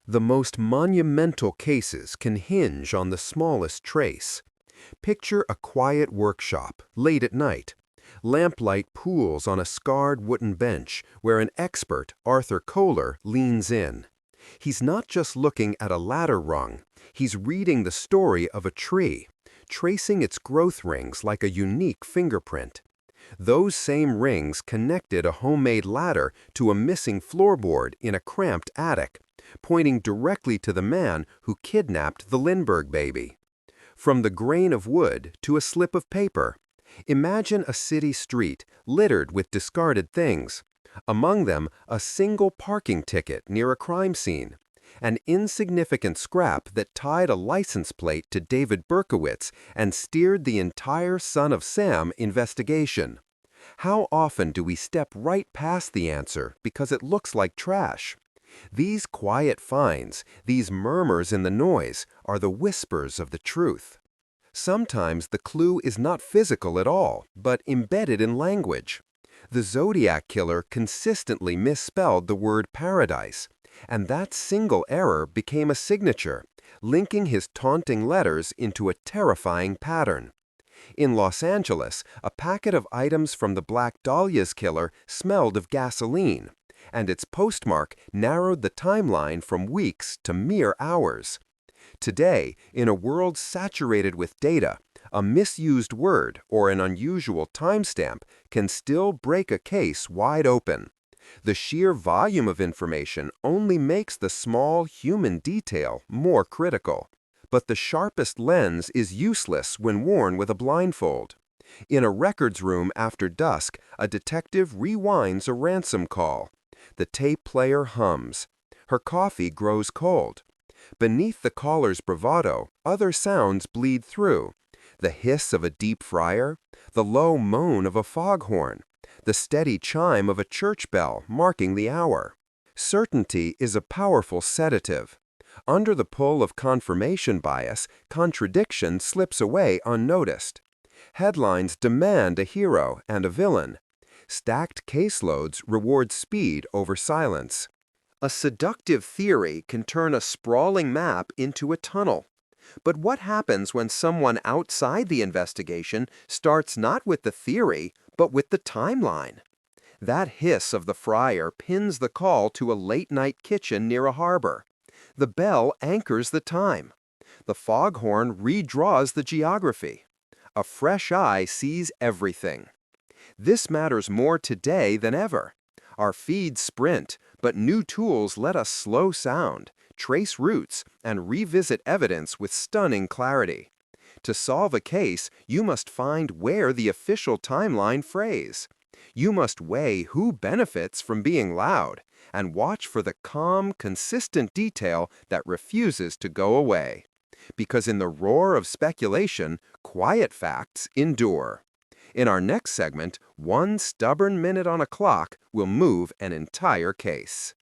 The most monumental cases can hinge on the smallest trace. Picture a quiet workshop, late at night. Lamplight pools on a scarred wooden bench where an expert, Arthur Koehler, leans in. He's not just looking at a ladder rung, he's reading the story of a tree, tracing its growth rings like a unique fingerprint. Those same rings connected a homemade ladder to a missing floorboard in a cramped attic, pointing directly to the man who kidnapped the Lindbergh baby. From the grain of wood to a slip of paper, imagine a city street littered with discarded things. Among them, a single parking ticket near a crime scene, an insignificant scrap that tied a license plate to David Berkowitz and steered the entire Son of Sam investigation. How often do we step right past the answer because it looks like trash? These quiet finds, these murmurs in the noise, are the whispers of the truth. Sometimes the clue is not physical at all, but embedded in language. The Zodiac Killer consistently misspelled the word paradise, and that single error became a signature, linking his taunting letters into a terrifying pattern. In Los Angeles, a packet of items from the Black Dahlia's killer smelled of gasoline, and its postmark narrowed the timeline from weeks to mere hours. Today, in a world saturated with data, a misused word or an unusual timestamp can still break a case wide open. The sheer volume of information only makes the small human detail more critical. But the sharpest lens is useless when worn with a blindfold. In a records room after dusk, a detective rewinds a ransom call. The tape player hums. Her coffee grows cold. Beneath the caller's bravado, other sounds bleed through. The hiss of a deep fryer, the low moan of a foghorn, the steady chime of a church bell marking the hour. Certainty is a powerful sedative. Under the pull of confirmation bias, contradiction slips away unnoticed. Headlines demand a hero and a villain. Stacked caseloads reward speed over silence. A seductive theory can turn a sprawling map into a tunnel. But what happens when someone outside the investigation starts not with the theory, but with the timeline? That hiss of the fryer pins the call to a late-night kitchen near a harbor. The bell anchors the time. The foghorn redraws the geography. A fresh eye sees everything. This matters more today than ever. Our feeds sprint, but new tools let us slow sound, trace roots, and revisit evidence with stunning clarity. To solve a case, you must find where the official timeline frays. You must weigh who benefits from being loud, and watch for the calm, consistent detail that refuses to go away. Because in the roar of speculation, quiet facts endure. In our next segment, one stubborn minute on a clock will move an entire case.